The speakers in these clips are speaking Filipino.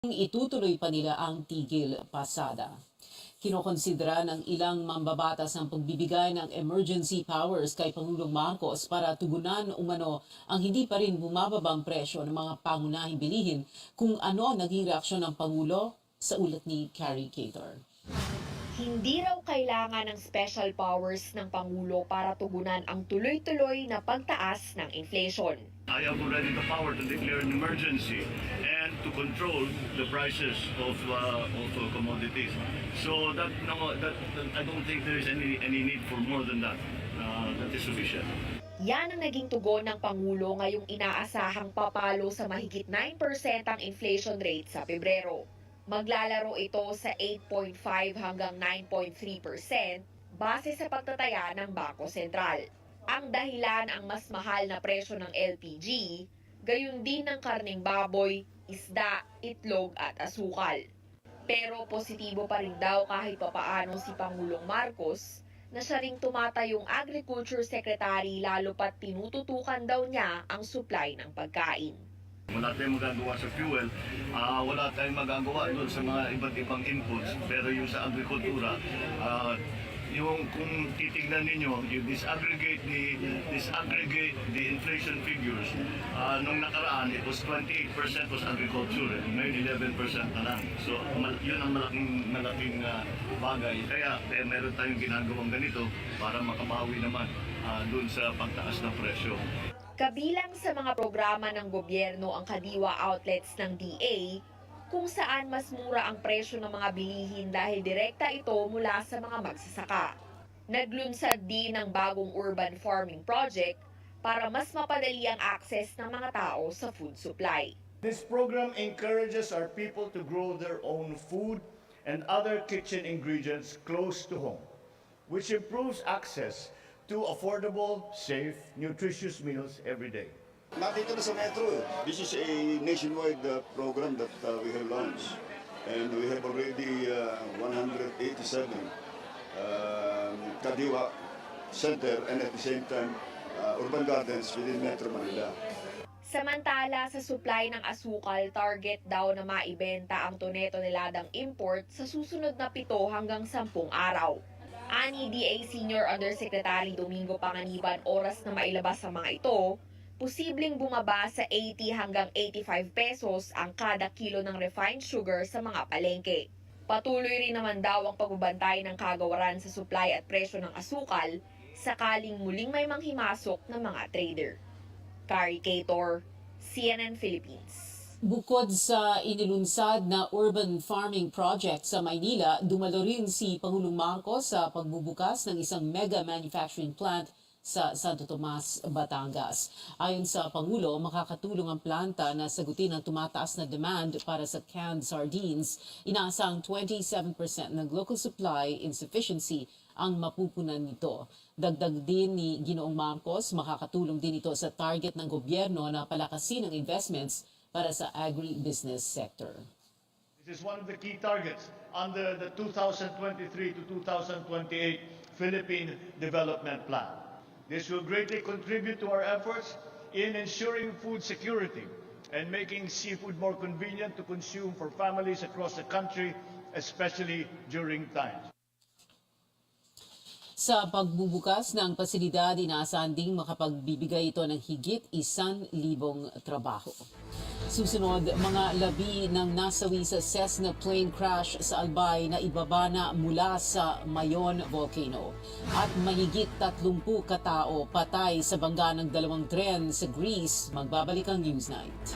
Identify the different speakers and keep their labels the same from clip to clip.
Speaker 1: Itutuloy pa nila ang tigil pasada. Kinokonsidera ng ilang mambabatas ang pagbibigay ng emergency powers kay Pangulong Marcos para tugunan umano ang hindi pa rin bumababang presyo ng mga pangunahing bilihin kung ano naging reaksyon ng Pangulo sa ulat ni Carrie Cator.
Speaker 2: Hindi raw kailangan ng special powers ng Pangulo para tugunan ang tuloy-tuloy na pagtaas ng inflation.
Speaker 3: I have already the power to declare an emergency and to control the prices of commodities. So that I don't think there is any need for more than that. That is sufficient.
Speaker 2: Yan ang naging tugon ng Pangulo ngayong inaasahang papalo sa mahigit 9% ang inflation rate sa Pebrero. Maglalaro ito sa 8.5 hanggang 9.3% base sa pagtataya ng Bangko Sentral. Ang dahilan ang mas mahal na presyo ng LPG, gayon din ng karneng baboy, isda, itlog at asukal. Pero positibo pa rin daw kahit papaano si Pangulong Marcos na siya ring tumatayong Agriculture Secretary lalo pat tinututukan daw niya ang supply ng pagkain.
Speaker 3: Wala tayong magagawa sa fuel, wala tayong magagawa doon sa mga iba't ibang inputs, pero yung sa agrikultura, yung kung titignan ninyo, you disaggregate the inflation figures, nung nakaraan, it was 28% was agriculture, ngayon 11% na lang. So, yun ang malaking bagay. Kaya meron tayong ginagawang ganito para makabawi naman doon sa pagtaas ng presyo.
Speaker 2: Kabilang sa mga programa ng gobyerno ang kadiwa outlets ng DA, kung saan mas mura ang presyo ng mga bilihin dahil direkta ito mula sa mga magsasaka. Naglunsad din ng bagong urban farming project para mas mapadali ang access ng mga tao sa food supply.
Speaker 4: This program encourages our people to grow their own food and other kitchen ingredients close to home, which improves access to affordable, safe, nutritious meals every day.
Speaker 5: Nakita na sa Metro. This is a nationwide program that we have launched. And we have already 187 Kadiwa Center and at the same time urban gardens within Metro Manila.
Speaker 2: Samantala, sa supply ng asukal, target daw na maibenta ang toneto-neladang import sa susunod na 7 hanggang 10 araw. Ani DA Senior Undersecretary Domingo Panganiban, oras na mailabas ang mga ito, posibleng bumaba sa 80 hanggang 85 pesos ang kada kilo ng refined sugar sa mga palengke. Patuloy rin naman daw ang pagbabantay ng kagawaran sa supply at presyo ng asukal sakaling muling may manghimasok ng mga trader. Carrie Cator, CNN Philippines.
Speaker 1: Bukod sa inilunsad na urban farming project sa Maynila, dumalo rin si Pangulong Marcos sa pagbubukas ng isang mega manufacturing plant sa Santo Tomas, Batangas. Ayon sa Pangulo, makakatulong ang planta na sagutin ang tumataas na demand para sa canned sardines. Inaasang 27% ng local supply insufficiency ang mapupunan nito. Dagdag din ni Ginoong Marcos, makakatulong din ito sa target ng gobyerno na palakasin ang investments para sa agribusiness sector.
Speaker 4: This is one of the key targets under the 2023 to 2028 Philippine Development Plan. This will greatly contribute to our efforts in ensuring food security and making seafood more convenient to consume for families across the country, especially during times.
Speaker 1: Sa pagbubukas ng pasilidad, inaasahan ding makapagbibigay ito ng higit 1,000 trabaho. Susunod, mga labi ng nasawi sa Cessna plane crash sa Albay na ibaba na mula sa Mayon Volcano. At mahigit 30 katao patay sa bangga ng 2 tren sa Greece. Magbabalik ang Newsnight.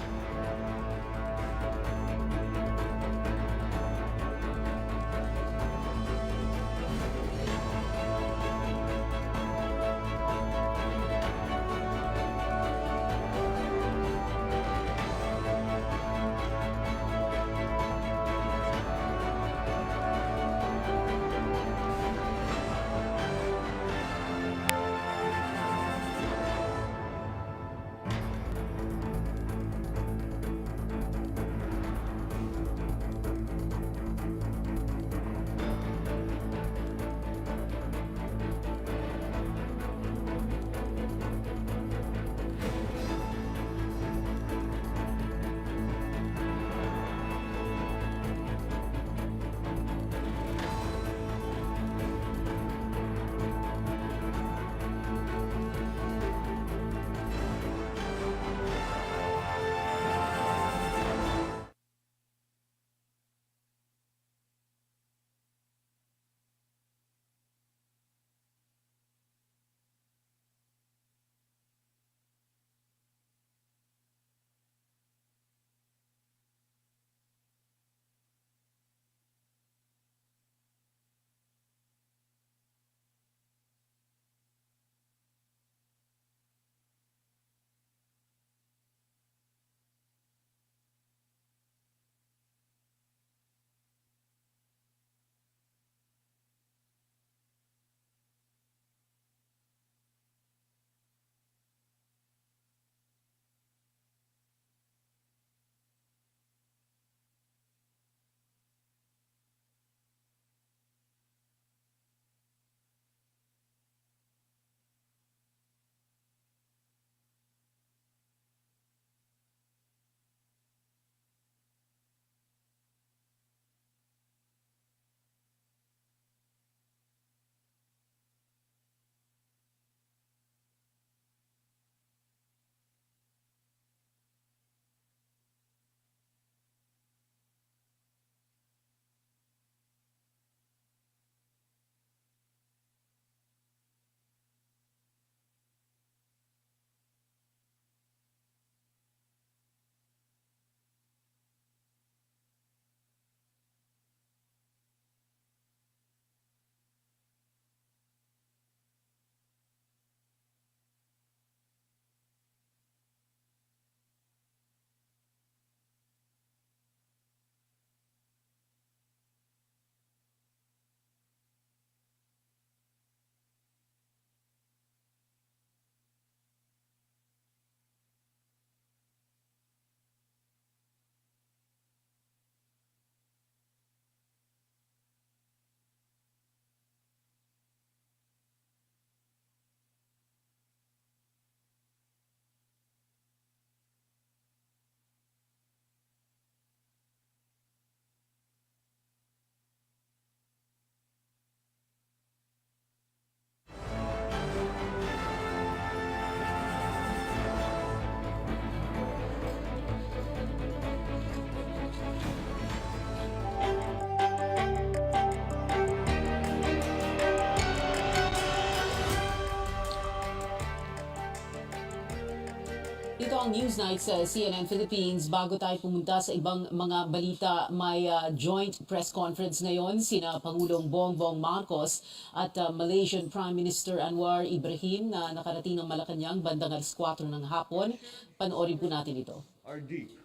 Speaker 1: ang Newsnight sa CNN Philippines. Bago tayo pumunta sa ibang mga balita, may joint press conference ngayon sina Pangulong Bongbong Marcos at Malaysian Prime Minister Anwar Ibrahim na nakarating ng Malacanang bandang alas 4 ng hapon. Panoorin po natin ito.
Speaker 4: Are deep,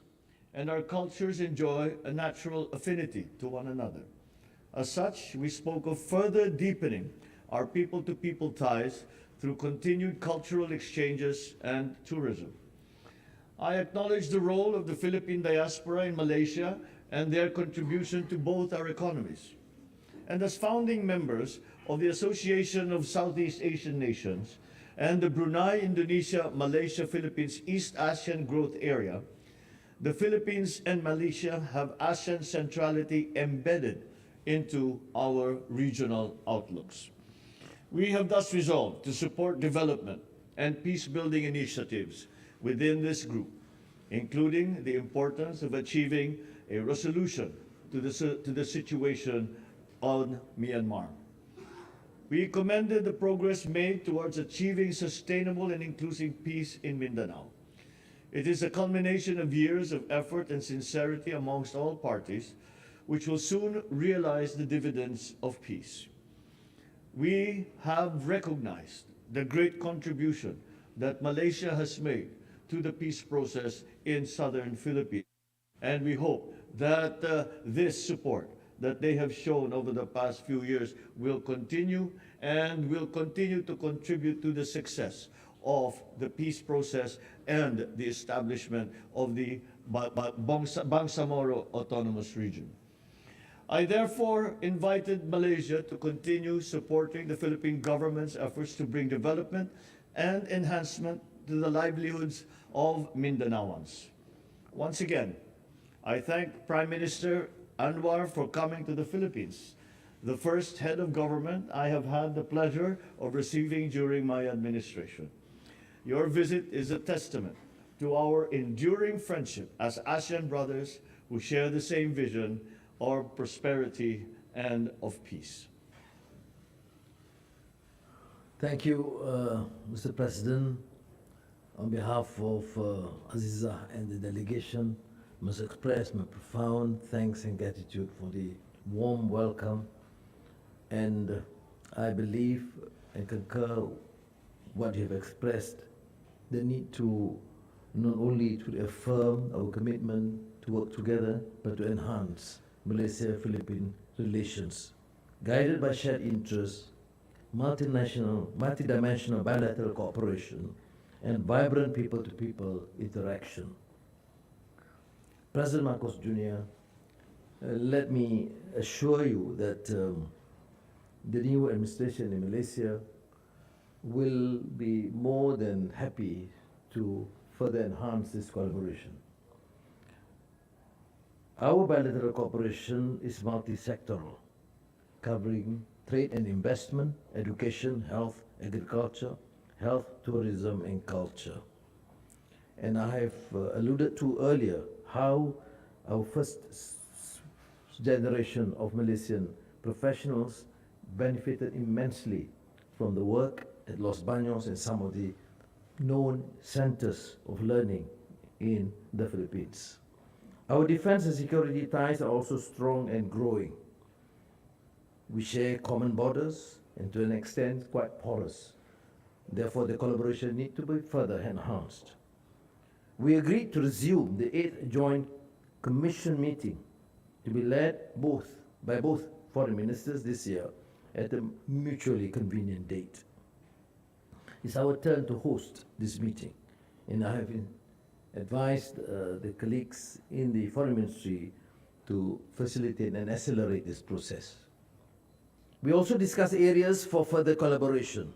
Speaker 4: and our cultures enjoy a natural affinity to one another. As such, we spoke of further deepening our people-to-people ties through continued cultural exchanges and tourism. I acknowledge the role of the Philippine diaspora in Malaysia and their contribution to both our economies. And as founding members of the Association of Southeast Asian Nations and the Brunei, Indonesia, Malaysia, Philippines East Asian Growth Area, the Philippines and Malaysia have ASEAN centrality embedded into our regional outlooks. We have thus resolved to support development and peace-building initiatives within this group, including the importance of achieving a resolution to the situation on Myanmar. We commended the progress made towards achieving sustainable and inclusive peace in Mindanao. It is a culmination of years of effort and sincerity amongst all parties, which will soon realize the dividends of peace. We have recognized the great contribution that Malaysia has made to the peace process in southern Philippines. And we hope that this support that they have shown over the past few years will continue and will continue to contribute to the success of the peace process and the establishment of the Bangsamoro Autonomous Region. I therefore invited Malaysia to continue supporting the Philippine government's efforts to bring development and enhancement to the livelihoods of Mindanaoans. Once again, I thank Prime Minister Anwar for coming to the Philippines, the first head of government I have had the pleasure of receiving during my administration. Your visit is a testament to our enduring friendship as ASEAN brothers who share the same vision of prosperity and of peace.
Speaker 6: Thank you, Mr. President. On behalf of Aziza and the delegation, I must express my profound thanks and gratitude for the warm welcome. And I believe and concur what you have expressed, the need to not only to affirm our commitment to work together, but to enhance Malaysia-Philippine relations, guided by shared interests, multidimensional bilateral cooperation, and vibrant people-to-people interaction. President Marcos Jr., let me assure you that the new administration in Malaysia will be more than happy to further enhance this collaboration. Our bilateral cooperation is multi-sectoral, covering trade and investment, education, health, agriculture, health, tourism, and culture. And I have alluded to earlier how our first generation of Malaysian professionals benefited immensely from the work at Los Baños and some of the known centers of learning in the Philippines. Our defense and security ties are also strong and growing. We share common borders and to an extent quite porous. Therefore, the collaboration needs to be further enhanced. We agreed to resume the 8th Joint Commission meeting to be led by both foreign ministers this year at a mutually convenient date. It's our turn to host this meeting, and I have advised the colleagues in the Foreign Ministry to facilitate and accelerate this process. We also discussed areas for further collaboration,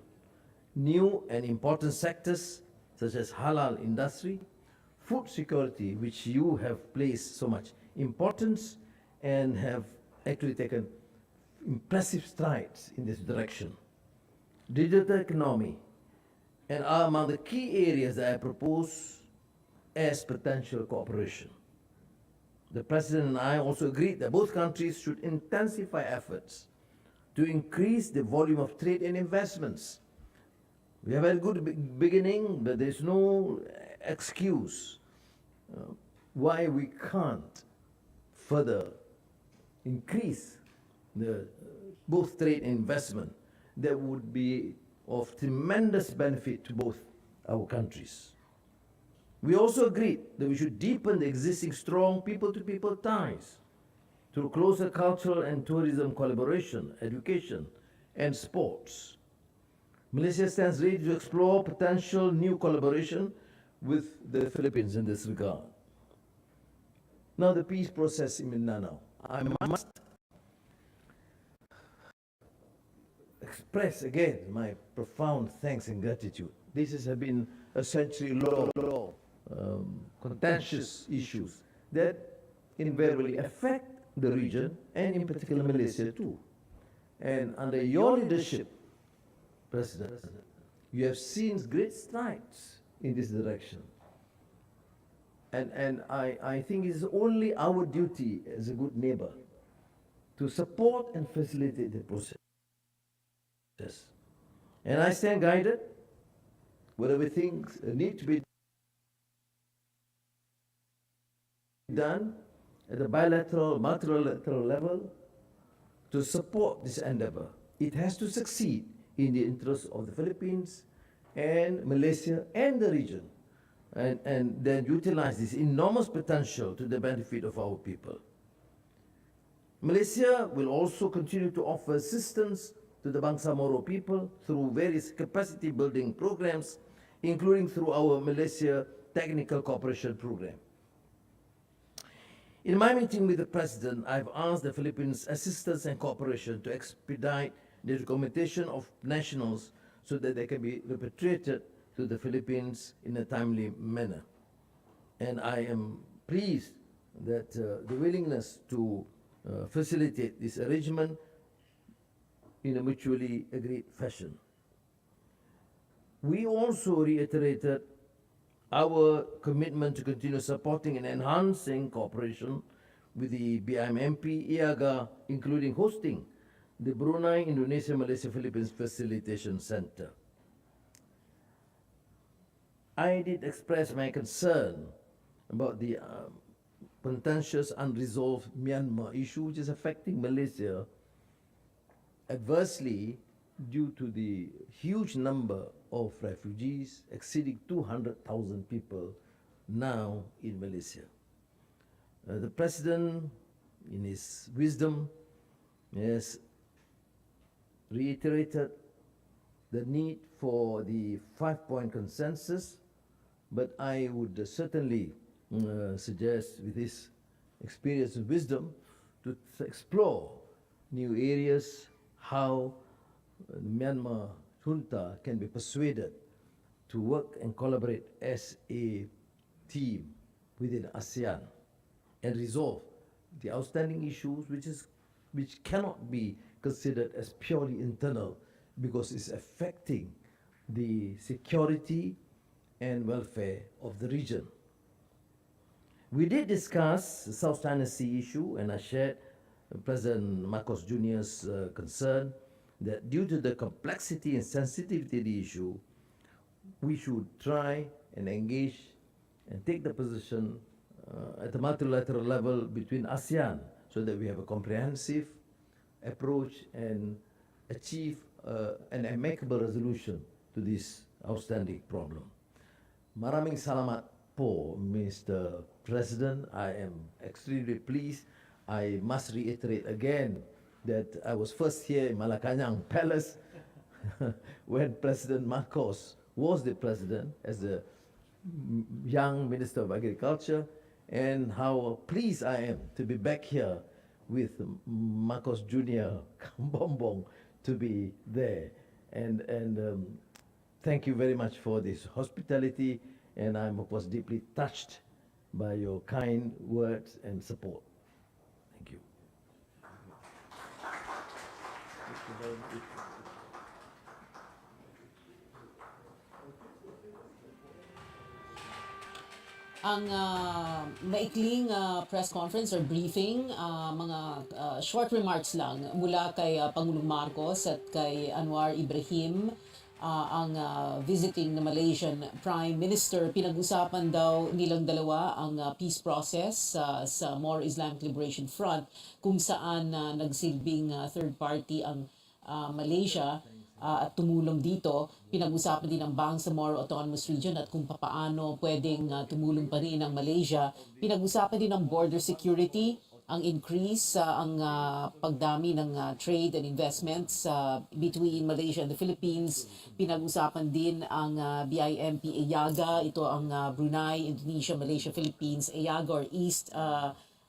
Speaker 6: new and important sectors such as halal industry, food security, which you have placed so much importance and have actually taken impressive strides in this direction. Digital economy, and are among the key areas that I propose as potential cooperation. The President and I also agreed that both countries should intensify efforts to increase the volume of trade and investments. We have had a good beginning, but there's no excuse why we can't further increase the both trade and investment that would be of tremendous benefit to both our countries. We also agreed that we should deepen the existing strong people-to-people ties through closer cultural and tourism collaboration, education, and sports. Malaysia stands ready to explore potential new collaboration with the Philippines in this regard. Now, the peace process in Mindanao. I must express again my profound thanks and gratitude. This has been a century-long, contentious issues that invariably affect the region and in particular Malaysia too. And under your leadership, President, you have seen great strides in this direction. And I think it's only our duty as a good neighbor to support and facilitate the process. And I stand guided, whatever things need to be done at the bilateral, multilateral level to support this endeavor. It has to succeed in the interest of the Philippines and Malaysia and the region, and then utilize this enormous potential to the benefit of our people. Malaysia will also continue to offer assistance to the Bangsa Moro people through various capacity building programs, including through our Malaysia Technical Cooperation Program. In my meeting with the President, I've asked the Philippines assistance and cooperation to expedite the documentation of nationals so that they can be repatriated to the Philippines in a timely manner. And I am pleased that the willingness to facilitate this arrangement in a mutually agreed fashion. We also reiterated our commitment to continue supporting and enhancing cooperation with the BIMMP, IAGA, including hosting the Brunei, Indonesia, Malaysia, Philippines Facilitation Center. I did express my concern about the contentious, unresolved Myanmar issue, which is affecting Malaysia adversely due to the huge number of refugees, exceeding 200,000 people now in Malaysia. The President, in his wisdom, has reiterated the need for the 5-point consensus, but I would certainly suggest, with his experience and wisdom, to explore new areas, how the Myanmar junta can be persuaded to work and collaborate as a team within ASEAN and resolve the outstanding issues which cannot be considered as purely internal because it's affecting the security and welfare of the region. We did discuss the South China Sea issue, and I shared President Marcos Jr.'s concern that due to the complexity and sensitivity of the issue, we should try and engage and take the position at the multilateral level between ASEAN so that we have a comprehensive approach and achieve an amicable resolution to this outstanding problem. Maraming salamat po, Mr. President. I am extremely pleased. I must reiterate again that I was first here in Malacañang Palace when President Marcos was the president as a young Minister of Agriculture, and how pleased I am to be back here with Marcos Jr. Kambombong to be there. And thank you very much for this hospitality, and I was deeply touched by your kind words and support. Thank you.
Speaker 1: Ang maikling press conference or briefing, mga short remarks lang mula kay Pangulong Marcos at kay Anwar Ibrahim, visiting na Malaysian Prime Minister. Pinag-usapan daw nilang dalawa ang peace process sa More Islamic Liberation Front, kung saan nagsilbing third party ang Malaysia at tumulong dito. Pinag-usapan din ang Bangsamoro Autonomous Region at kung papaano pwedeng tumulong pa rin ang Malaysia. Pinag-usapan din ang border security, ang increase, ang pagdami ng trade and investments between Malaysia and the Philippines. Pinag-usapan din ang BIMP EAGA, ito ang Brunei, Indonesia, Malaysia, Philippines, EAGA or East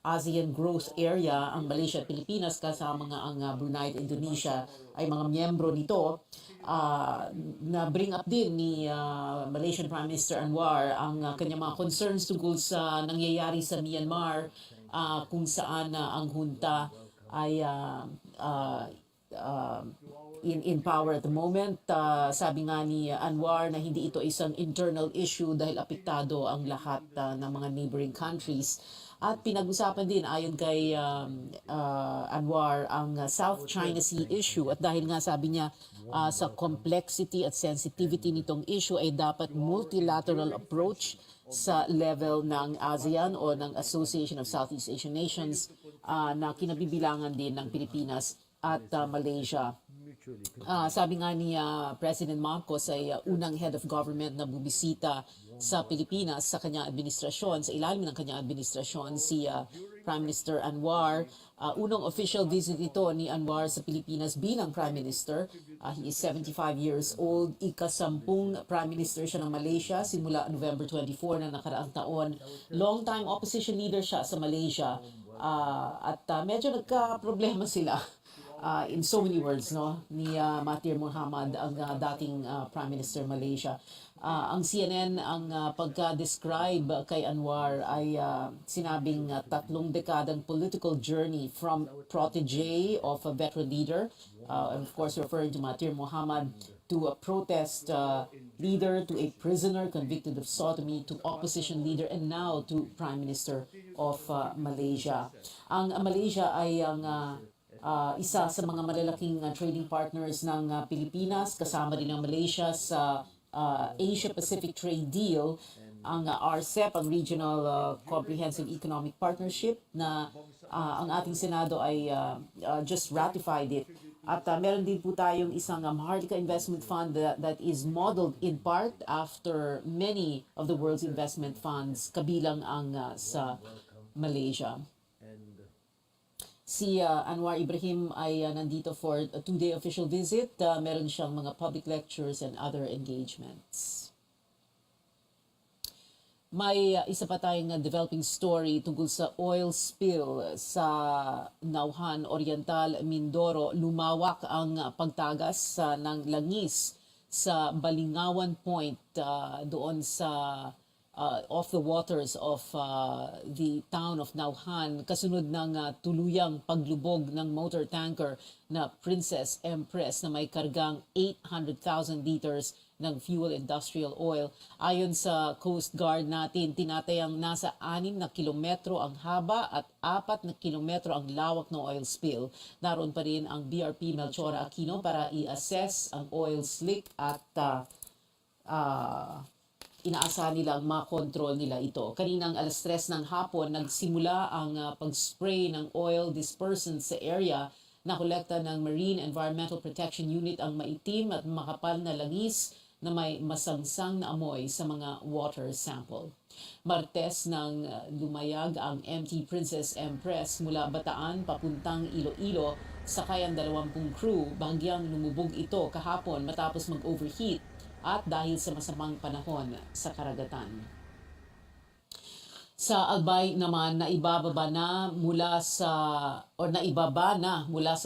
Speaker 1: ASEAN Growth Area. Ang Malaysia at Pilipinas kasama nga ang Brunei at Indonesia ay mga miyembro nito. Na bring up din ni Malaysian Prime Minister Anwar ang kanyang mga concerns tungkol sa nangyayari sa Myanmar, kung saan ang junta ay in power at the moment. Sabi nga ni Anwar na hindi ito isang internal issue dahil apektado ang lahat ng mga neighboring countries. At pinag-usapan din ayon kay Anwar ang South China Sea issue, at dahil nga sabi niya sa complexity at sensitivity nitong issue ay dapat multilateral approach sa level ng ASEAN o ng Association of Southeast Asian Nations na kinabibilangan din ng Pilipinas at Malaysia. Sabi nga ni President Marcos ay unang head of government na bubisita sa Pilipinas sa kanyang administrasyon, sa ilalim ng kanyang administrasyon, si Prime Minister Anwar. Unang official visit ito ni Anwar sa Pilipinas bilang Prime Minister. He is 75 years old. Ika-10 Prime Minister siya ng Malaysia simula November 24 na nakaraang taon. Long-time opposition leader siya sa Malaysia. At medyo nagka-problema sila. In so many words, no, ni Mahathir Mohamad, ang dating Prime Minister Malaysia. Ang CNN, ang pagka-describe kay Anwar ay sinabing 3 dekadang political journey from protege of a veteran leader, and of course referring to Mahathir Mohamad, to a protest leader, to a prisoner convicted of sodomy, to opposition leader, and now to Prime Minister of Malaysia. Ang Malaysia ay ang isa sa mga malalaking trading partners ng Pilipinas. Kasama din ang Malaysia sa Asia-Pacific Trade Deal, ang RCEP, ang Regional Comprehensive Economic Partnership, na ang ating Senado ay just ratified it. At meron din po tayong isang Maharlika Investment Fund that is modeled in part after many of the world's investment funds, kabilang ang sa Malaysia. Si Anwar Ibrahim ay nandito for a 2-day official visit. Meron siyang mga public lectures and other engagements. May isa pa tayong developing story tungkol sa oil spill sa Nauhan Oriental, Mindoro. Lumawak ang pagtagas ng langis sa Balingawan Point doon sa off the waters of the town of Nauhan, kasunod ng tuluyang paglubog ng motor tanker na Princess Empress na may kargang 800,000 liters ng fuel industrial oil. Ayon sa Coast Guard natin, tinatayang nasa 6 na kilometro ang haba at 4 na kilometro ang lawak ng oil spill. Naroon pa rin ang BRP Melchora Aquino para i-assess ang oil slick at inaasahan nilang makontrol nila ito. Kaninang 3:00 ng hapon, nagsimula ang pag-spray ng oil dispersant sa area na kolekta ng Marine Environmental Protection Unit, ang maitim at makapal na langis na may masangsang na amoy sa mga water sample. Martes nang lumayag ang MT Princess Empress mula Bataan papuntang Iloilo, sakay ang 20 crew. Bahagyang lumubog ito kahapon matapos mag-overheat at dahil sa masamang panahon sa karagatan. Sa Albay naman, naibaba na mula sa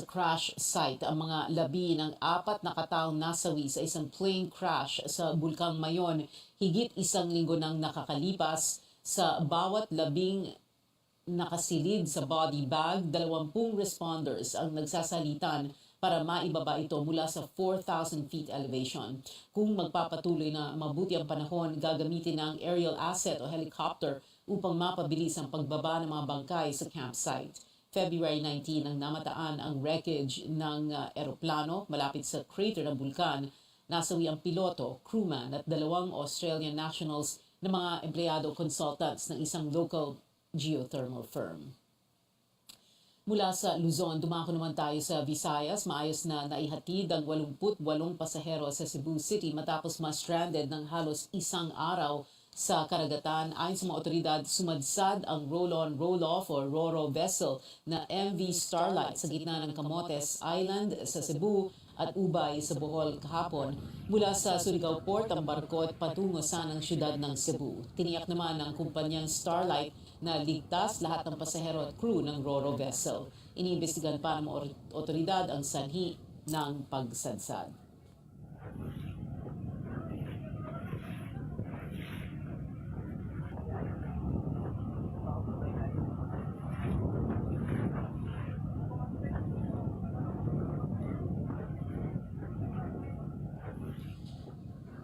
Speaker 1: crash site ang mga labi ng 4 na kataong nasawi sa isang plane crash sa Bulkang Mayon. Higit 1 linggo nang nakakalipas. Sa bawat labing nakasilid sa body bag, 20 responders ang nagsasalitan para maibaba ito mula sa 4,000 feet elevation. Kung magpapatuloy na mabuti ang panahon, gagamitin ng aerial asset o helicopter upang mapabilis ang pagbaba ng mga bangkay sa campsite. February 19 nang namataan ang wreckage ng eroplano malapit sa crater ng bulkan. Nasawi ang piloto, crewman at 2 Australian nationals na mga empleyado consultants ng isang local geothermal firm. Mula sa Luzon, dumako naman tayo sa Visayas. Maayos na naihatid ang 88 pasahero sa Cebu City matapos ma-stranded ng halos isang araw sa karagatan. Ayon sa mga otoridad, sumadsad ang roll-on, roll-off o RoRo vessel na MV Starlight sa gitna ng Camotes Island sa Cebu at Ubay sa Bohol kahapon. Mula sa Surigao Port ang barko at patungo sanang syudad ng Cebu. Tiniyak naman ng kumpanyang Starlight na ligtas lahat ng pasahero at crew ng RoRo vessel. Iniimbestigahan pa ng mga otoridad ang sanhi ng pagsadsad.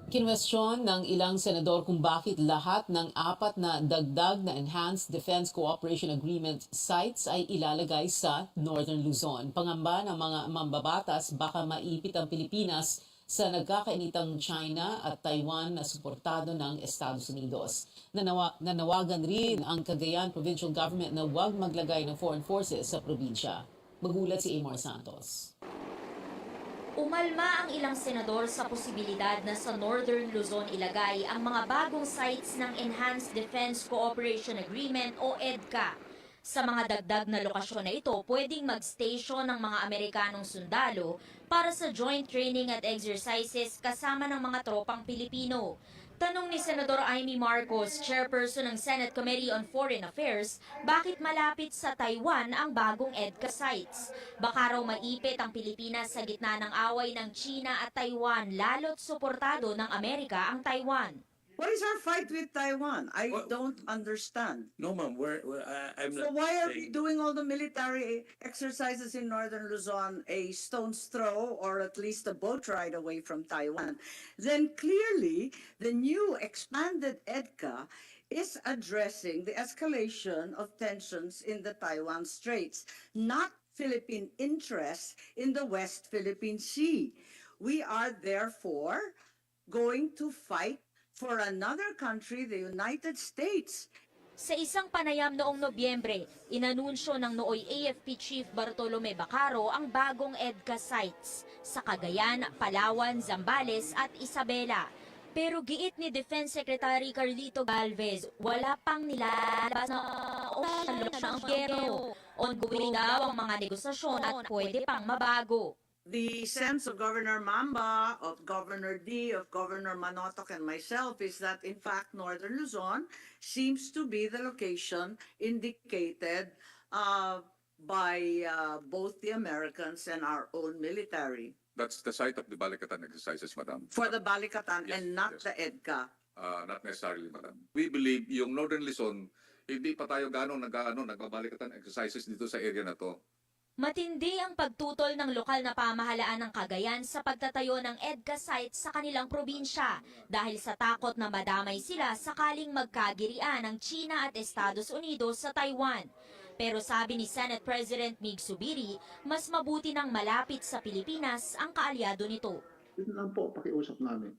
Speaker 1: Kinwestiyon ng ilang senador kung bakit lahat ng 4 na dagdag na Enhanced Defense Cooperation Agreement sites ay ilalagay sa Northern Luzon. Pangamba ng mga mambabatas baka maipit ang Pilipinas sa nagkakainitang China at Taiwan na suportado ng Estados Unidos. Nanawagan rin ang Cagayan Provincial Government na huwag maglagay ng foreign forces sa probinsya. Magulat si Amor Santos.
Speaker 7: Umalma ang ilang senador sa posibilidad na sa Northern Luzon ilagay ang mga bagong sites ng Enhanced Defense Cooperation Agreement o EDCA. Sa mga dagdag na lokasyon na ito, pwedeng mag-station ng mga Amerikanong sundalo para sa joint training at exercises kasama ng mga tropang Pilipino. Tanong ni Senador Amy Marcos, chairperson ng Senate Committee on Foreign Affairs, bakit malapit sa Taiwan ang bagong EDCA sites? Baka raw maipit ang Pilipinas sa gitna ng away ng China at Taiwan, lalo't suportado ng Amerika ang Taiwan.
Speaker 8: What is our fight with Taiwan? I don't understand.
Speaker 9: No, ma'am. I'm
Speaker 8: So
Speaker 9: not
Speaker 8: why are we
Speaker 9: saying-
Speaker 8: doing all the military exercises in Northern Luzon a stone's throw or at least a boat ride away from Taiwan? Then clearly, the new expanded EDCA is addressing the escalation of tensions in the Taiwan Straits, not Philippine interests in the West Philippine Sea. We are therefore going to fight for another country, the United States.
Speaker 7: Sa isang panayam noong Nobyembre, inanunsyo ng nooy AFP Chief Bartolome Bacaro ang bagong EDCA sites sa Cagayan, Palawan, Zambales at Isabela. Pero giit ni Defense Secretary Carlito Galvez, wala pang nilalabas na optional ang gobyerno. Ongoing daw ang mga negosasyon at pwede pang mabago.
Speaker 8: The sense of Governor Mamba, of Governor D, of Governor Manotoc, and myself is that, in fact, Northern Luzon seems to be the location indicated by both the Americans and our own military
Speaker 10: That's the site of the Balikatan exercises, Madam.
Speaker 8: for the Balikatan
Speaker 10: Yes,
Speaker 8: and not
Speaker 10: yes.
Speaker 8: the EDCA.
Speaker 10: Not necessarily, Madam. We believe yung Northern Luzon, hindi pa tayo nagbabalikatan exercises dito sa area na to.
Speaker 7: Matindi ang pagtutol ng lokal na pamahalaan ng Cagayan sa pagtatayo ng EDCA site sa kanilang probinsya dahil sa takot na madamay sila sakaling magkagirian ng China at Estados Unidos sa Taiwan. Pero sabi ni Senate President Mig Zubiri, mas mabuti nang malapit sa Pilipinas ang kaalyado nito.
Speaker 11: Yun lang po, pakiusap namin.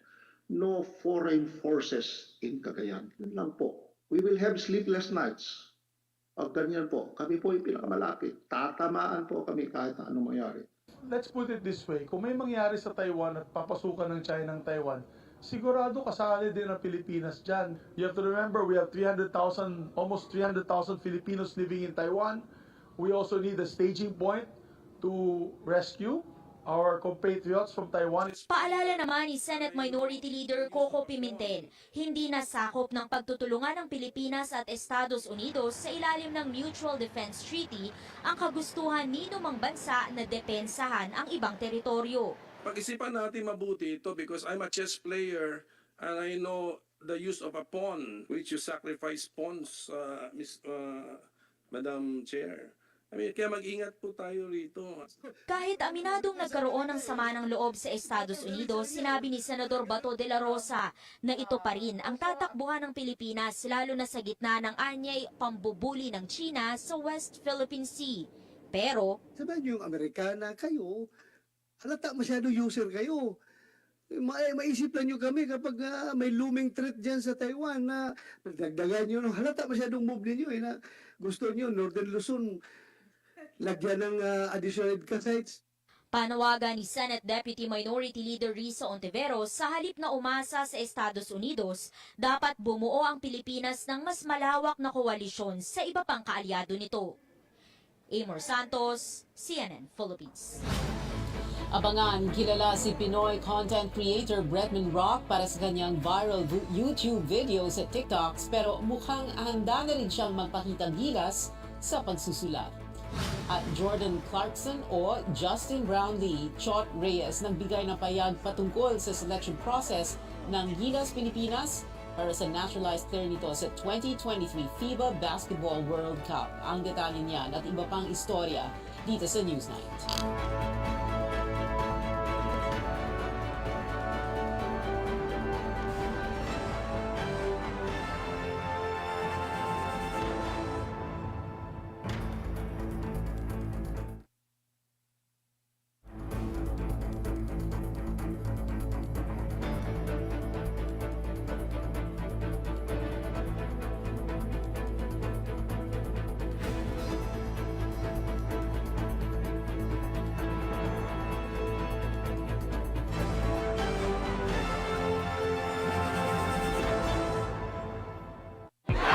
Speaker 11: No foreign forces in Cagayan. Yun lang po. We will have sleepless nights. Pag ganyan po, kami po yung pinakamalapit. Tatamaan po kami kahit na anong mangyari.
Speaker 12: Let's put it this way, kung may mangyari sa Taiwan at papasukan ng China ng Taiwan, sigurado kasali din ang Pilipinas dyan. You have to remember, we have almost 300,000 Filipinos living in Taiwan. We also need a staging point to rescue our compatriots from Taiwan.
Speaker 7: Paalala naman ni Senate Minority Leader Coco Pimentel, hindi nasakop ng pagtutulungan ng Pilipinas at Estados Unidos sa ilalim ng Mutual Defense Treaty ang kagustuhan ni numang bansa na depensahan ang ibang teritoryo.
Speaker 9: Pag-isipan natin mabuti ito because I'm a chess player and I know the use of a pawn, which you sacrifice pawns, Madam Chair. Kaya mag-ingat po tayo rito.
Speaker 7: Kahit aminadong nagkaroon ng sama ng loob sa Estados Unidos, sinabi ni Senador Bato de la Rosa na ito pa rin ang tatakbuhan ng Pilipinas lalo na sa gitna ng anyay pambubuli ng China sa West Philippine Sea. Pero,
Speaker 13: sabihin niyo yung Amerikana, kayo, halata masyado user kayo. Maisip lang nyo kami kapag may looming threat dyan sa Taiwan na dagdagan nyo, halata masyadong move ninyo na gusto nyo, Northern Luzon, lagyan ng additional EDCA sites.
Speaker 7: Panawagan ni Senate Deputy Minority Leader Risa Ontiveros sa halip na umasa sa Estados Unidos, dapat bumuo ang Pilipinas ng mas malawak na koalisyon sa iba pang kaalyado nito. Amor Santos, CNN Philippines.
Speaker 1: Abangan, kilala si Pinoy content creator Bretman Rock para sa kanyang viral YouTube video sa TikToks pero mukhang handa na rin siyang magpakitang gilas sa pagsusulat. At Jordan Clarkson o Justin Brownlee, Chot Reyes nagbigay ng payag patungkol sa selection process ng Gilas Pilipinas para sa naturalized player nito sa 2023 FIBA Basketball World Cup. Ang detalye niyan at iba pang istorya dito sa Newsnight.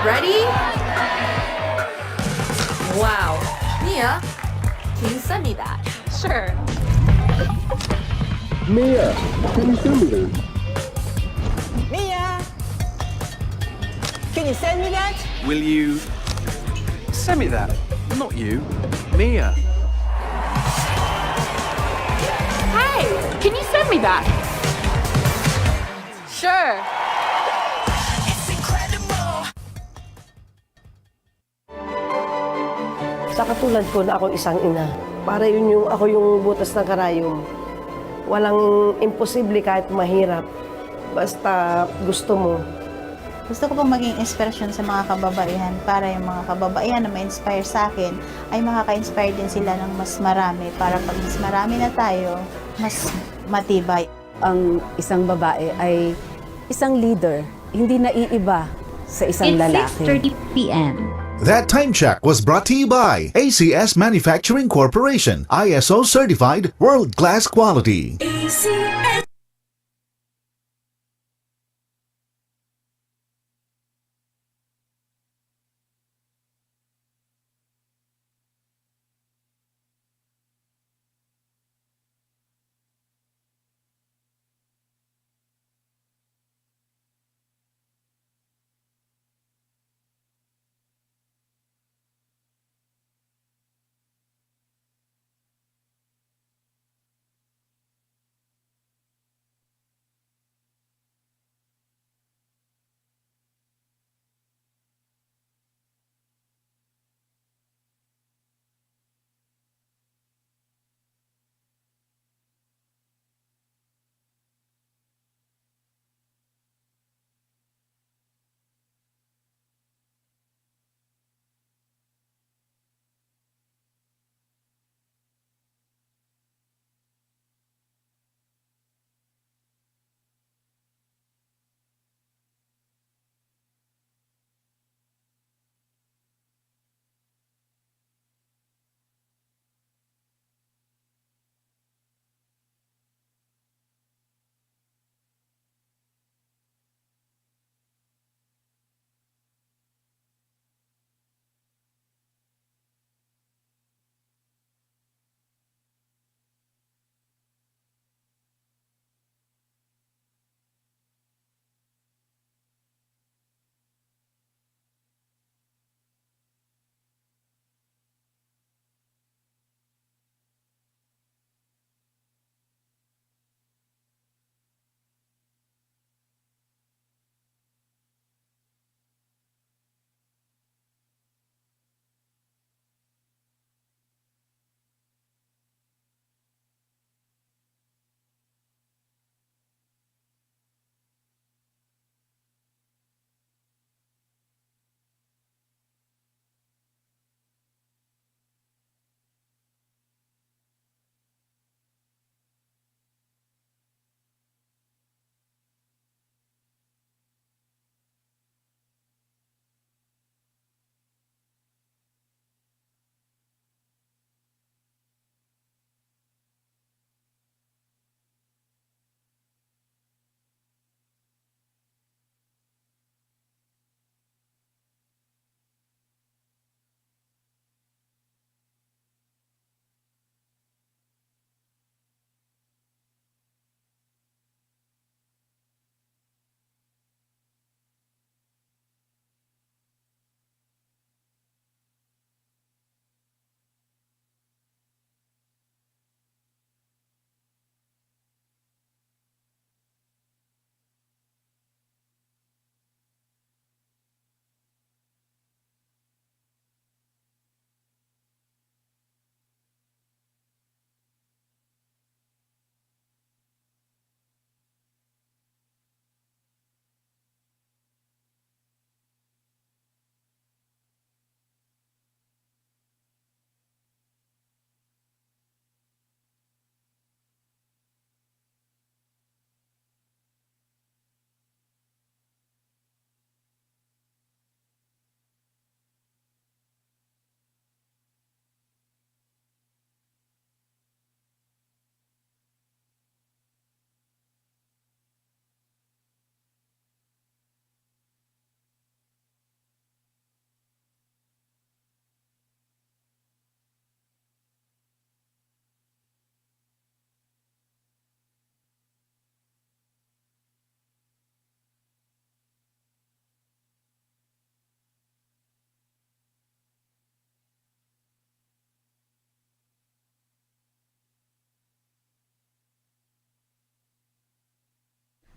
Speaker 14: Ready? Wow. Mia, can you send me that? Sure.
Speaker 11: Mia, can you send me that?
Speaker 15: Mia, can you send me that?
Speaker 16: Will you send me that? Not you, Mia.
Speaker 14: Hey, can you send me that? Sure.
Speaker 15: Sa katulad ko na ako isang ina, para ako yung butas ng karayom. Walang imposible kahit mahirap, basta gusto mo.
Speaker 17: Gusto ko pong maging inspirasyon sa mga kababaihan para yung mga kababaihan na ma-inspire sa akin ay makaka-inspire din sila ng mas marami para pag mas marami na tayo, mas matibay.
Speaker 18: Ang isang babae ay isang leader, hindi naiiba sa isang lalaki.
Speaker 19: It's 6:30 p.m.
Speaker 20: That time check was brought to you by ACS Manufacturing Corporation, ISO certified world-class quality.
Speaker 19: ACS.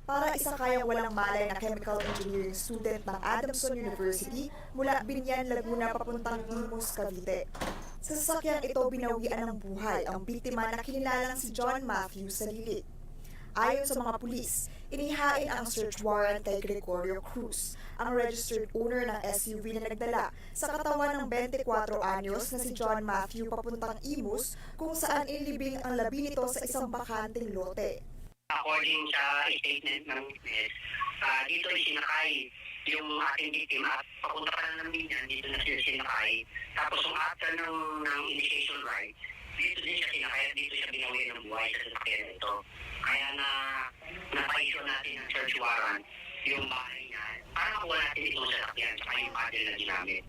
Speaker 21: para isakayang walang malay na chemical engineering student ng Adamson University mula Binyan, Laguna papuntang Imus, Cavite. Sa sasakyang ito, binawian ng buhay ang biktima na kinilalang si John Matthew Salilig. Ayon sa mga pulis, inihain ang search warrant kay Gregorio Cruz, ang registered owner ng SUV na nagdala sa katawan ng 24 anyos na si John Matthew papuntang Imus, kung saan inilibing ang labi nito sa isang bakanting lote.
Speaker 22: According sa statement ng witness, dito ay sinakay yung ating biktima at papunta pa lang namin yan, dito na siya sinakay. Tapos yung after ng initiation right, dito din siya sinakay at dito siya binawi ng buhay sa sasakyan ito. Kaya napaisyo natin ng search warrant yung bahay niya para makuha natin itong sasakyan at yung paddle na ginamit.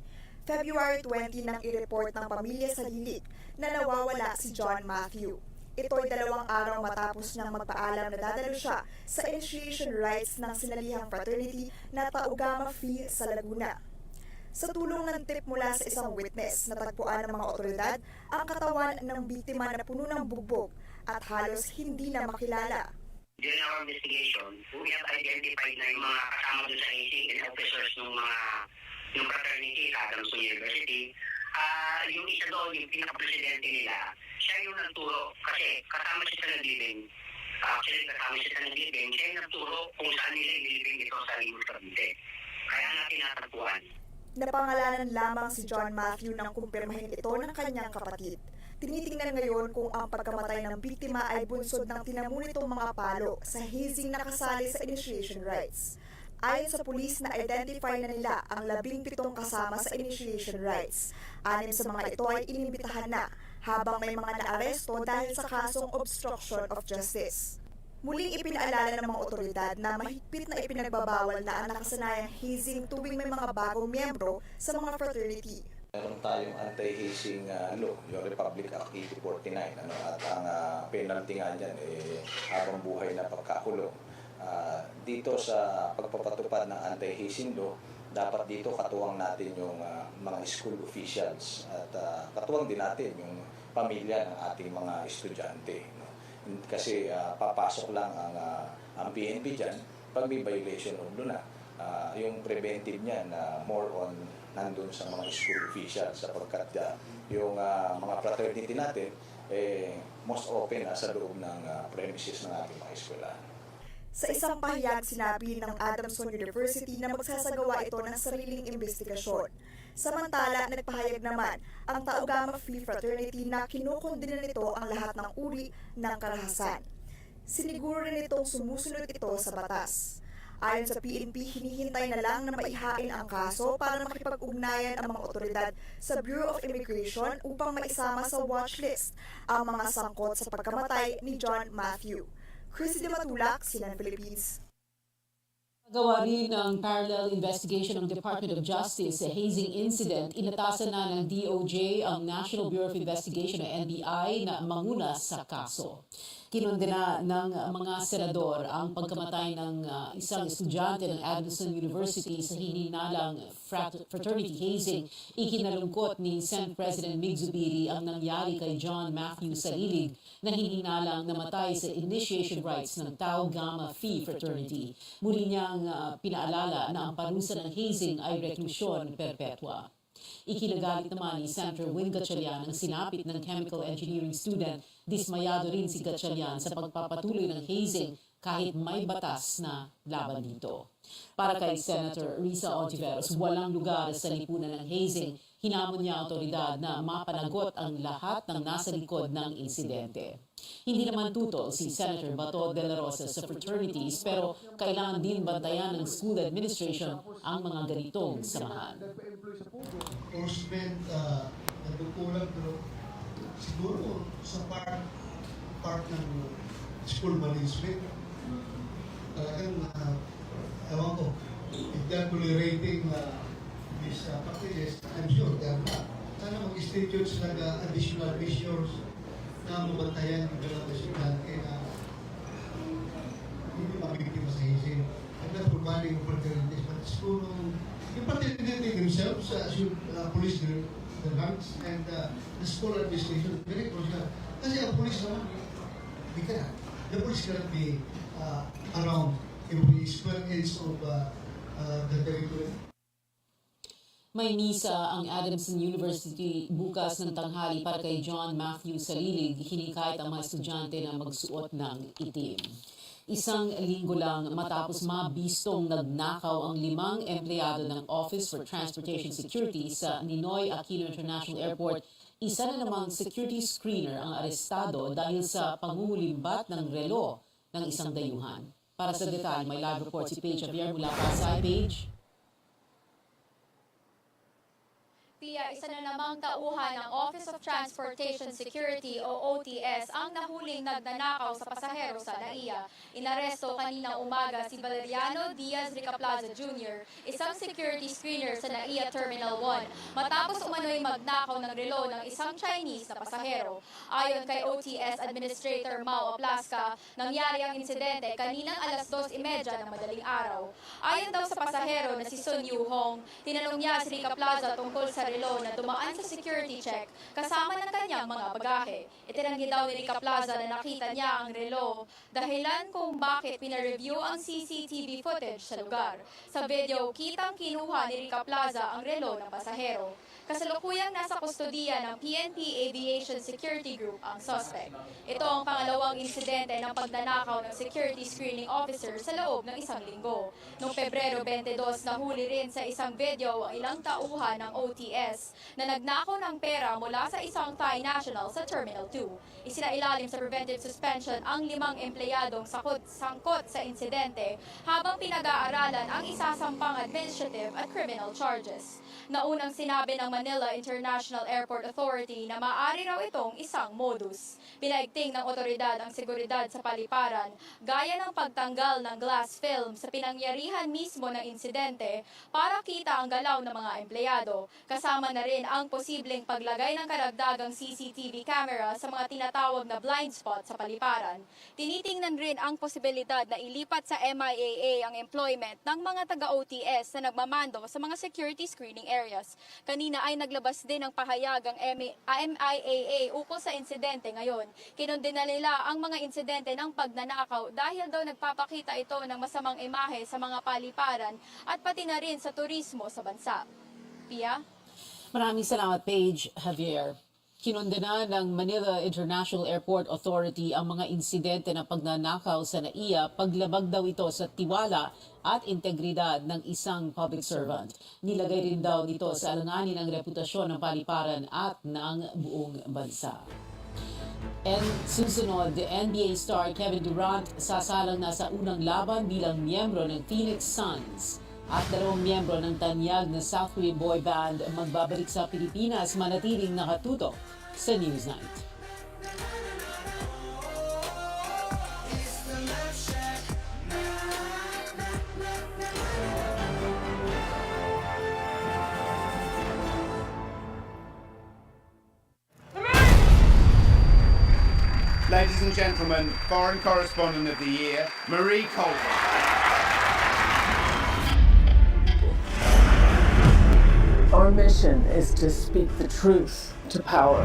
Speaker 21: February 20 nang i-report ng pamilya sa Lilig na nawawala si John Matthew. Ito'y 2 araw matapos niyang magpaalam na dadalo siya sa initiation rites ng sinalihang fraternity na Taugama Phi sa Laguna. Sa tulong ng tip mula sa isang witness, natagpuan ng mga otoridad ang katawan ng biktima na puno ng bugbog at halos hindi na makilala.
Speaker 22: During our investigation, we have identified na yung mga kasama dun sa hazing and officers ng fraternity sa Adamson University. Yung isa doon, yung pinaka-presidente nila, siya yung nagturo kasi kasama siya sa naglibing. Actually, kasama siya sa naglibing, siya yung nagturo kung saan nila inilibing ito sa Imus, Cavite. Kaya nga tinatagpuan.
Speaker 21: Napangalanan lamang si John Matthew nang kumpirmahin ito ng kanyang kapatid. Tinitingnan ngayon kung ang pagkamatay ng biktima ay bunsod ng tinamu nitong mga palo sa hazing na kasali sa initiation rites. Ayon sa pulis, na-identify na nila ang 17 kasama sa initiation rites. 6 sa mga ito ay inimbitahan na, habang may mga naaresto dahil sa kasong obstruction of justice. Muling ipinaalala ng mga otoridad na mahigpit na ipinagbabawal na ang nakasanayang hazing tuwing may mga bagong miyembro sa mga fraternity.
Speaker 23: Meron tayong anti-hazing law, yung Republic Act 8049, at ang penalty nga dyan, habang buhay na pagkakulong. Dito sa pagpapatupad ng anti-hazing law, dapat dito katuwang natin yung mga school officials at katuwang din natin yung pamilya ng ating mga estudyante. No? Kasi papasok lang ang PNP dyan pag may violation of law na. Yung preventive niyan, more on nandun sa mga school officials sapagkat yung mga fraternity natin most open sa loob ng premises ng ating mga eskwelahan.
Speaker 21: Sa isang pahayag, sinabi ng Adamson University na magsasagawa ito ng sariling investigasyon. Samantala, nagpahayag naman ang Taugama Phi Fraternity na kinukondina nito ang lahat ng uri ng karahasan. Siniguro rin itong sumusunod ito sa batas. Ayon sa PNP, hinihintay na lang na maihain ang kaso para makipag-ugnayan ang mga otoridad sa Bureau of Immigration upang maisama sa watchlist ang mga sangkot sa pagkamatay ni John Matthew. Chrissy de Matulak, Sinan, Philippines.
Speaker 1: Gawa rin ng parallel investigation ng Department of Justice sa hazing incident, inatasan na ng DOJ ang National Bureau of Investigation o NBI na manguna sa kaso. Kinondena ng mga senador ang pagkamatay ng isang estudyante ng Adamson University sa hininalang fraternity hazing. Ikinalungkot ni Senate President Mig Zubiri ang nangyari kay John Matthew Salilig na hininalang namatay sa initiation rites ng Tau Gamma Phi Fraternity. Muli niyang pinaalala na ang parusa ng hazing ay reklusyon perpetua. Ikinagalit naman ni Senator Win Gatchalian ang sinapit ng chemical engineering student. Dismayado rin si Gatchalian sa pagpapatuloy ng hazing kahit may batas na laban dito. Para kay Senator Risa Ontiveros, walang lugar sa lipunan ng hazing. Hinamon niya ang otoridad na mapanagot ang lahat ng nasa likod ng insidente. Hindi naman tutol si Senator Bato de la Rosa sa fraternities pero kailangan din bantayan ng school administration ang mga ganitong samahan.
Speaker 24: Enforcement nagkukulang pero siguro sa part ng school management talagang ewan ko if they're tolerating these packages, I'm sure they're not. Sana mag-institute ng additional measures na mabantayan yung dalawang estudyante na hindi mabiktima sa hazing. I'm not providing opportunities, but siguro yung fraternity themselves should police their ranks and the school administration very crucial. Kasi ang police naman, the police cannot be around every square inch of the territory.
Speaker 1: May misa ang Adamson University bukas ng tanghali para kay John Matthew Salilig, hinihikayat ang mga estudyante na magsuot ng itim. Isang linggo lang matapos mabistong nagnakaw ang 5 empleyado ng Office for Transportation Security sa Ninoy Aquino International Airport, isa na namang security screener ang arestado dahil sa pangungulimbat ng relo ng isang dayuhan. Para sa detalye, may live report si Paige Javier mula Pasay. Paige.
Speaker 7: Pia, isa na namang tauhan ng Office of Transportation Security o OTS ang nahuling nagnanakaw sa pasahero sa NAIA. Inaresto kanina umaga si Valeriano Diaz Ricaplaza Jr., isang security screener sa NAIA Terminal 1, matapos umano'y magnakaw ng relo ng isang Chinese na pasahero. Ayon kay OTS Administrator Mao Aplasca, nangyari ang insidente kaninang alas 2:30 ng madaling araw. Ayon daw sa pasahero na si Sun Yu Hong, tinanong niya si Ricaplaza tungkol sa relo na dumaan sa security check kasama ng kanyang mga bagahe. Itinanggi daw ni Rica Plaza na nakita niya ang relo, dahilan kung bakit pinareview ang CCTV footage sa lugar. Sa video, kitang kinuha ni Rica Plaza ang relo ng pasahero. Kasalukuyang nasa kustodiya ng PNP Aviation Security Group ang suspect. Ito ang pangalawang insidente ng pagnanakaw ng security screening officer sa loob ng isang linggo. Noong Pebrero 22, nahuli rin sa isang video ang ilang tauhan ng OTS na nagnakaw ng pera mula sa isang Thai national sa Terminal 2. Isinailalim sa preventive suspension ang 5 empleyadong sangkot sa insidente habang pinag-aaralan ang isasampang administrative at criminal charges. Naunang sinabi ng Manila International Airport Authority na maaari raw itong isang modus. Pinaigting ng otoridad ang seguridad sa paliparan, gaya ng pagtanggal ng glass film sa pinangyarihan mismo ng insidente para kita ang galaw ng mga empleyado. Kasama na rin ang posibleng paglagay ng karagdagang CCTV camera sa mga tinatawag na blind spot sa paliparan. Tinitingnan rin ang posibilidad na ilipat sa MIAA ang employment ng mga taga-OTS na nagmamando sa mga security screening areas. Kanina ay naglabas din ng pahayag ang MIAA ukol sa insidente ngayon. Kinundena nila ang mga insidente ng pagnanakaw dahil daw nagpapakita ito ng masamang imahe sa mga paliparan at pati na rin sa turismo sa bansa. Pia?
Speaker 1: Maraming salamat, Paige Javier. Kinundena ng Manila International Airport Authority ang mga insidente ng pagnanakaw sa NAIA, paglabag daw ito sa tiwala at integridad ng isang public servant. Nilagay rin daw nito sa alanganin ang reputasyon ng paliparan at ng buong bansa. And susunod, the NBA star Kevin Durant sasalang na sa unang laban bilang miyembro ng Phoenix Suns. At 2 miyembro ng tanyag na South Korean boy band magbabalik sa Pilipinas, manatiling nakatutok sa Newsnight.
Speaker 2: Ladies and gentlemen, Foreign Correspondent of the Year, Marie Colvin.
Speaker 3: Our mission is to speak the truth to power.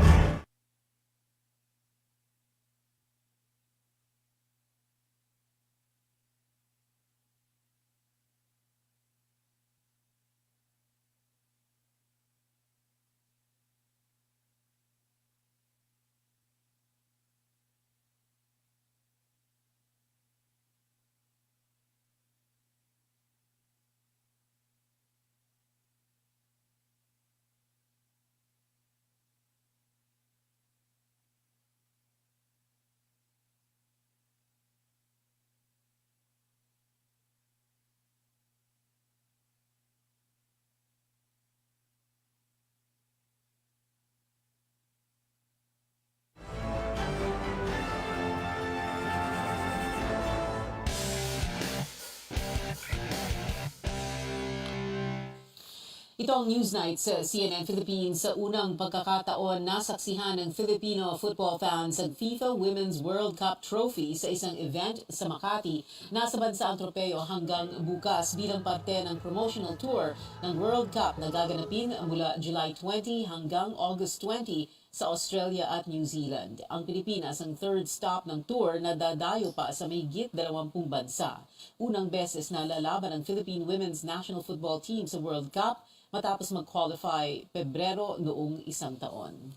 Speaker 1: Ito ang Newsnight sa CNN Philippines. Sa unang pagkakataon, nasaksihan ng Filipino football fans ang FIFA Women's World Cup Trophy sa isang event sa Makati. Nasa bansa ang tropeo hanggang bukas bilang parte ng promotional tour ng World Cup na gaganapin mula July 20 hanggang August 20 sa Australia at New Zealand. Ang Pilipinas ang third stop ng tour na dadayo pa sa mahigit 20 bansa. Unang beses na lalaban ang Philippine Women's National Football Team sa World Cup matapos mag-qualify Pebrero noong isang taon.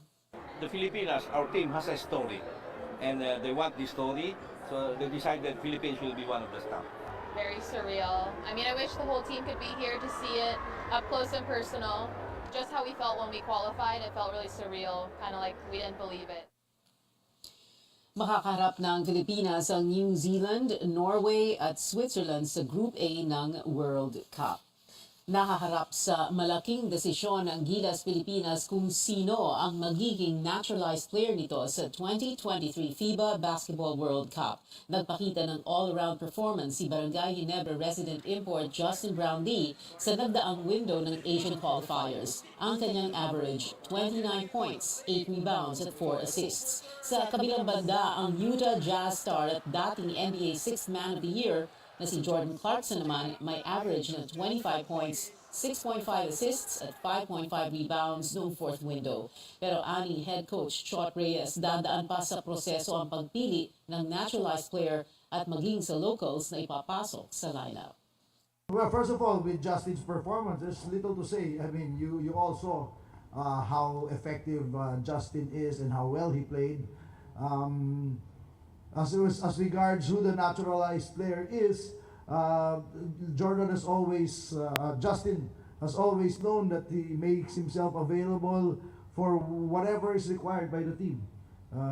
Speaker 4: The Filipinas, our team has a story, and they want this story, so they decided Philippines will be one of the stop.
Speaker 5: Very surreal. I mean, I wish the whole team could be here to see it up close and personal. Just how we felt when we qualified, it felt really surreal, kind of like we didn't believe it.
Speaker 1: Makakaharap ng Pilipinas ang New Zealand, Norway at Switzerland sa Group A ng World Cup. Nakaharap sa malaking desisyon ng Gilas Pilipinas kung sino ang magiging naturalized player nito sa 2023 FIBA Basketball World Cup. Nagpakita ng all-around performance si Barangay Ginebra resident import Justin Brownlee sa nagdaang window ng Asian qualifiers. Ang kanyang average, 29 points, 8 rebounds at 4 assists. Sa kabilang banda, ang Utah Jazz star at dating NBA Sixth Man of the Year na si Jordan Clarkson naman may average na 25 points, 6.5 assists at 5.5 rebounds noong fourth window. Pero ani head coach Chot Reyes, dadaan pa sa proseso ang pagpili ng naturalized player at maging sa locals na ipapasok sa lineup.
Speaker 24: Well, first of all, with Justin's performance, there's little to say. I mean, you all saw how effective Justin is and how well he played. As regards who the naturalized player is, Justin has always known that he makes himself available for whatever is required by the team.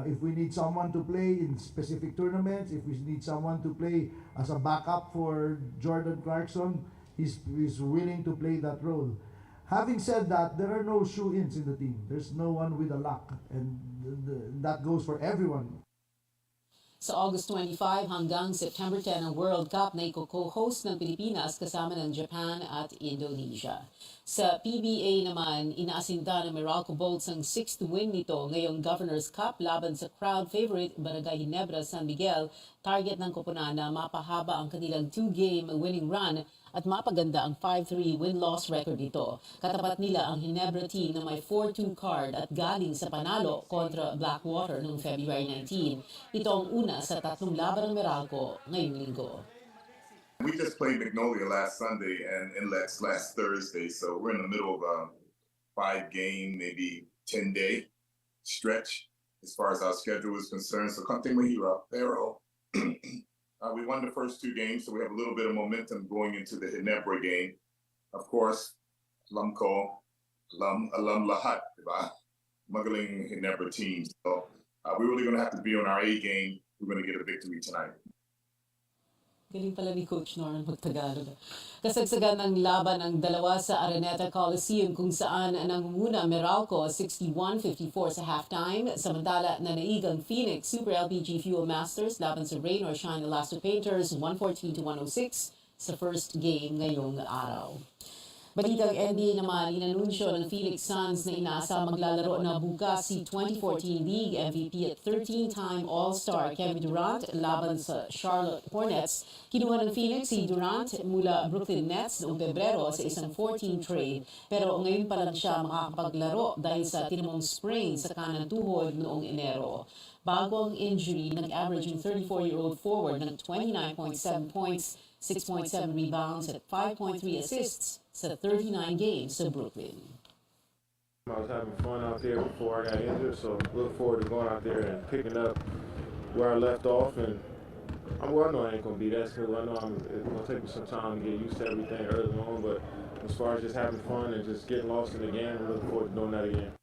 Speaker 24: If we need someone to play in specific tournaments, if we need someone to play as a backup for Jordan Clarkson, he's willing to play that role. Having said that, there are no shoe-ins in the team. There's no one with a lock, and that goes for everyone.
Speaker 1: Sa August 25 hanggang September 10 ang World Cup na i-co-host ng Pilipinas kasama ng Japan at Indonesia. Sa PBA naman, inaasinta ng Meralco Bolts ang 6th win nito ngayong Governor's Cup laban sa crowd favorite Barangay Ginebra San Miguel. Target ng koponan na mapahaba ang kanilang 2-game winning run at mapaganda ang 5-3 win-loss record nito. Katapat nila ang Ginebra team na may 4-2 card at galing sa panalo kontra Blackwater noong February 19. Ito ang una sa 3 laban ng Meralco ngayong linggo.
Speaker 6: We just played Magnolia last Sunday and Inlets last Thursday, so we're in the middle of a 5-game, maybe 10-day stretch as far as our schedule is concerned. So Conte Mahira, Pero. We won the first 2 games, so we have a little bit of momentum going into the Ginebra game. Of course, alum lahat, diba? Magaling Ginebra team. So we're really going to have to be on our A game. We're going to get a victory tonight.
Speaker 1: Galing pala ni Coach Norman magtagalog. Kasagsagan ng laban ng dalawa sa Araneta Coliseum kung saan nangunguna Meralco 61-54 sa halftime. Samantala nanaig ang Phoenix Super LPG Fuel Masters laban sa Rain or Shine Elasto Painters 114-106 sa first game ngayong araw. Balitang NBA naman, inanunsyo ng Phoenix Suns na inaasa maglalaro na bukas si 2014 League MVP at 13-time All-Star Kevin Durant laban sa Charlotte Hornets. Kinuha ng Phoenix si Durant mula Brooklyn Nets noong Pebrero sa isang 14 trade. Pero ngayon pa lang siya makakapaglaro dahil sa tinamong sprain sa kanang tuhod noong Enero. Bago ang injury, nag-average yung 34-year-old forward ng 29.7 points, 6.7 rebounds at 5.3 assists sa 39 games sa Brooklyn.
Speaker 8: I was having fun out there before I got injured, so look forward to going out there and picking up where I left off. And I know I ain't going to be that smooth. I know it's going to take me some time to get used to everything early on, but as far as just having fun and just getting lost in the game, I'm looking forward to doing that again.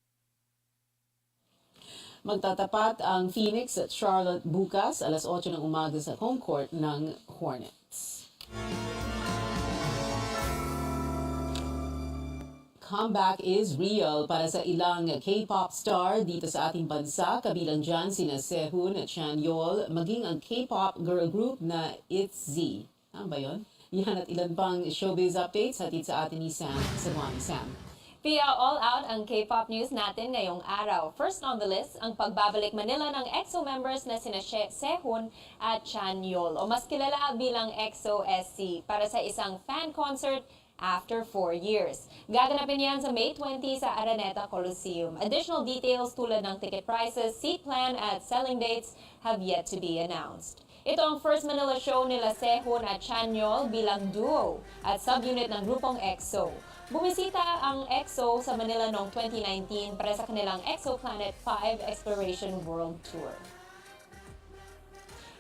Speaker 1: Magtatapat ang Phoenix at Charlotte bukas, alas 8 ng umaga sa home court ng Hornets. Comeback is real para sa ilang K-pop star dito sa ating bansa, kabilang dyan sina Sehun at Chanyeol, maging ang K-pop girl group na ITZY. Tama ba yun? Yan at ilan pang showbiz updates hatid sa atin ni Sam Sagwami. Sam.
Speaker 25: Pia, all out ang K-pop news natin ngayong araw. First on the list, ang pagbabalik Manila ng EXO members na sina Sehun at Chanyeol, o mas kilala bilang EXO-SC, para sa isang fan concert after 4 years. Gaganapin yan sa May 20 sa Araneta Coliseum. Additional details tulad ng ticket prices, seat plan at selling dates have yet to be announced. Ito ang first Manila show nila Sehun at Chanyol bilang duo at subunit ng grupong EXO. Bumisita ang EXO sa Manila noong 2019 para sa kanilang Exoplanet 5 Exploration World Tour.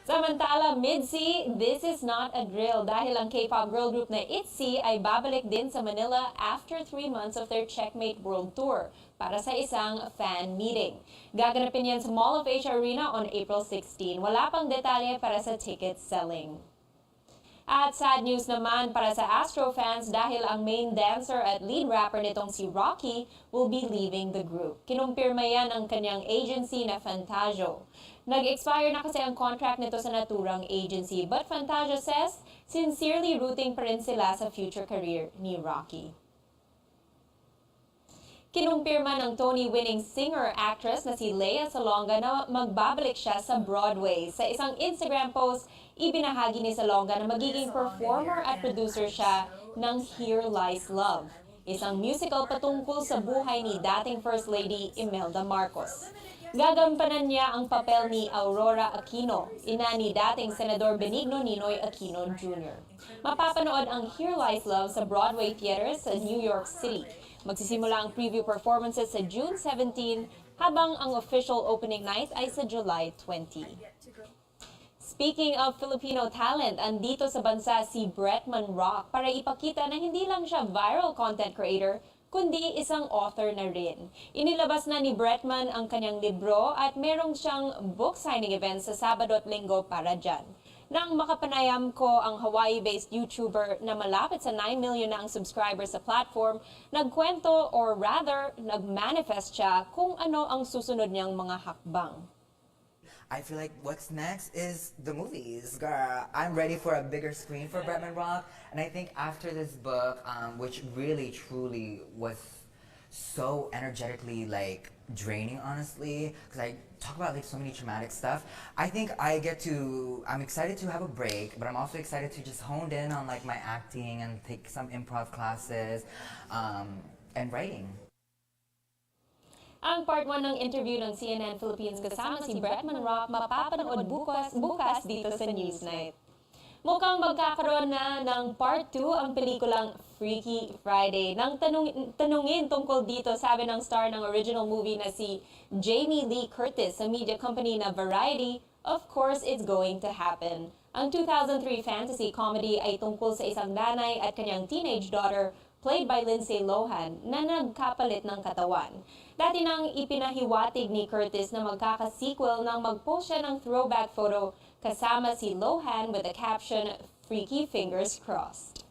Speaker 25: Samantala, Mid-C, this is not a drill dahil ang K-pop girl group na ITZY ay babalik din sa Manila after 3 months of their Checkmate World Tour para sa isang fan meeting. Gaganapin yan sa Mall of Asia Arena on April 16. Wala pang detalye para sa ticket selling. At sad news naman para sa Astro fans dahil ang main dancer at lead rapper nitong si Rocky will be leaving the group. Kinumpirma yan ang kanyang agency na Fantasio. Nag-expire na kasi ang contract nito sa naturang agency, but Fantasio says sincerely rooting pa rin sila sa future career ni Rocky. Kinumpirma ng Tony-winning singer-actress na si Lea Salonga na magbabalik siya sa Broadway. Sa isang Instagram post, ibinahagi ni Salonga na magiging performer at producer siya ng Here Lies Love, isang musical patungkol sa buhay ni dating First Lady Imelda Marcos. Gagampanan niya ang papel ni Aurora Aquino, ina ni dating Senador Benigno Ninoy Aquino Jr. Mapapanood ang Here Lies Love sa Broadway Theaters sa New York City. Magsisimula ang preview performances sa June 17 habang ang official opening night ay sa July 20. Speaking of Filipino talent, andito sa bansa si Bretman Rock para ipakita na hindi lang siya viral content creator, kundi isang author na rin. Inilabas na ni Bretman ang kanyang libro at merong siyang book signing event sa Sabado at Linggo para dyan. Nang makapanayam ko ang Hawaii-based YouTuber na malapit sa 9 million na ang subscribers sa platform, nagkwento or rather, nagmanifest siya kung ano ang susunod niyang mga hakbang.
Speaker 9: I feel like what's next is the movies. Girl, I'm ready for a bigger screen for Bretman Rock. And I think after this book, which really truly was so energetically like draining, honestly, because I talk about like so many traumatic stuff. I think I'm excited to have a break, but I'm also excited to just hone in on like my acting and take some improv classes and writing.
Speaker 25: Ang part 1 ng interview ng CNN Philippines kasama si Bretman Rock mapapanood bukas dito sa Newsnight. Mukhang magkakaroon na ng part 2 ang pelikulang Freaky Friday. Nang tanungin tungkol dito, sabi ng star ng original movie na si Jamie Lee Curtis sa media company na Variety, of course it's going to happen. Ang 2003 fantasy comedy ay tungkol sa isang nanay at kanyang teenage daughter played by Lindsay Lohan na nagkapalit ng katawan. Dati nang ipinahiwatig ni Curtis na magkaka-sequel nang mag-post siya ng throwback photo kasama si Lohan with the caption, "Freaky Fingers Crossed."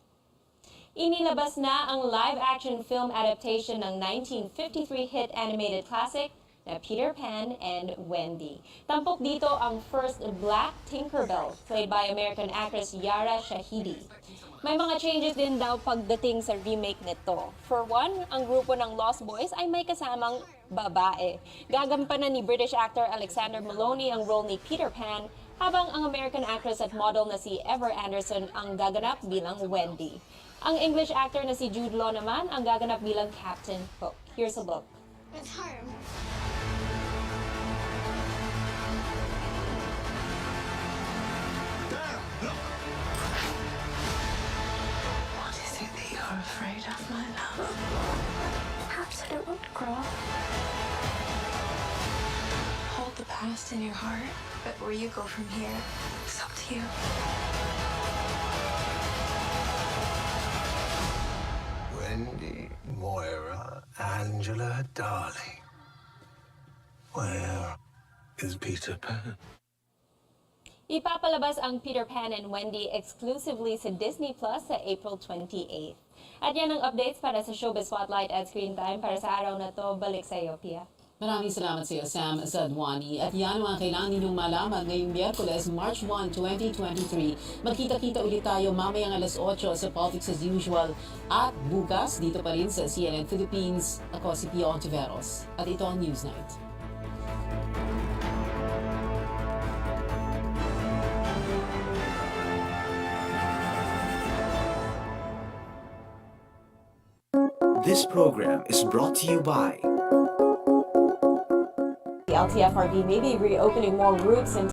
Speaker 25: Inilabas na ang live-action film adaptation ng 1953 hit animated classic na Peter Pan and Wendy. Tampok dito ang first Black Tinkerbell, played by American actress Yara Shahidi. May mga changes din daw pagdating sa remake nito. For one, ang grupo ng Lost Boys ay may kasamang babae. Gagampanan ni British actor Alexander Maloney ang role ni Peter Pan, habang ang American actress at model na si Ever Anderson ang gaganap bilang Wendy. Ang English actor na si Jude Law naman ang gaganap bilang Captain Hook. Here's a look.
Speaker 10: It's hard.
Speaker 14: Afraid of my love. Perhaps I don't, girl. Hold the past in your heart, but where you go from here, it's up to you.
Speaker 11: Wendy, Moira, Angela, darling. Where is Peter Pan?
Speaker 25: Ipapalabas ang Peter Pan and Wendy exclusively sa Disney Plus sa April 28. At yan ang updates para sa Showbiz Spotlight at Screen Time para sa araw na to. Balik sa iyo, Pia.
Speaker 1: Maraming salamat sa iyo, Sam Zadwani. At yan ang mga kailangan ninyong malaman ngayong Miyerkules, March 1, 2023. Magkita-kita ulit tayo mamayang alas 8 sa Politics as Usual. At bukas, dito pa rin sa CNN Philippines. Ako si Pia Ontiveros. At ito ang Newsnight.
Speaker 10: This program is brought to you by
Speaker 25: The LTFRB may be reopening more routes in